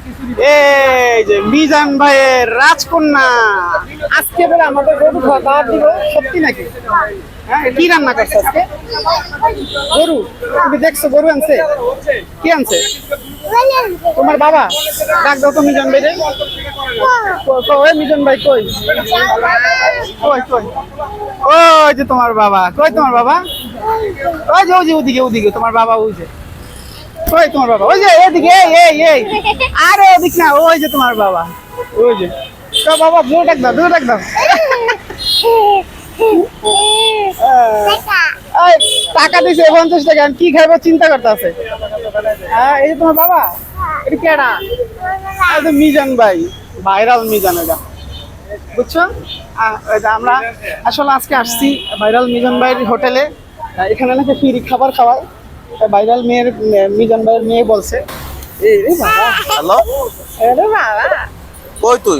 এই যে মিজান ভাইয়ের রাজকন্যা আজকে বলে আমাদের গরু খাবার দিব, সত্যি নাকি? হ্যাঁ, কি রান্না করছে আজকে? গরু? তুমি দেখছো গরু আনছে? কি আনছে? তোমার বাবা? ডাক দাও তো মিজান ভাই রে। ওই মিজান ভাই কই? কই কই? ওই যে তোমার বাবা। কই তোমার বাবা? ওই যে ওদিকে ওদিকে তোমার বাবা, ওই যে। ওই তোমার বাবা, ওই যে এদিকে, এই আরে ওদিক না, ওই যে তোমার বাবা, ওই যে। তো বাবা দূরে ডাক দাও, দূরে ডাক দাও। এই, টাকা দিছে 50 টাকা, কি খাইবো চিন্তা করতে আছে। হ্যাঁ, এই যে তোমার বাবা। এটা কেডা? এই যে মিজান ভাই, ভাইরাল মিজান। এটা বুঝছো? এটা আমরা আসলে আজকে আসছি ভাইরাল মিজান ভাইয়ের হোটেলে। এখানে নাকি ফ্রি খাবার খাওয়ায়। ভাইরাল মিজান ভাইয়ের মেয়ে বলছে। এই রে বাবা, হ্যালো, আরে বাবা, কই তুই?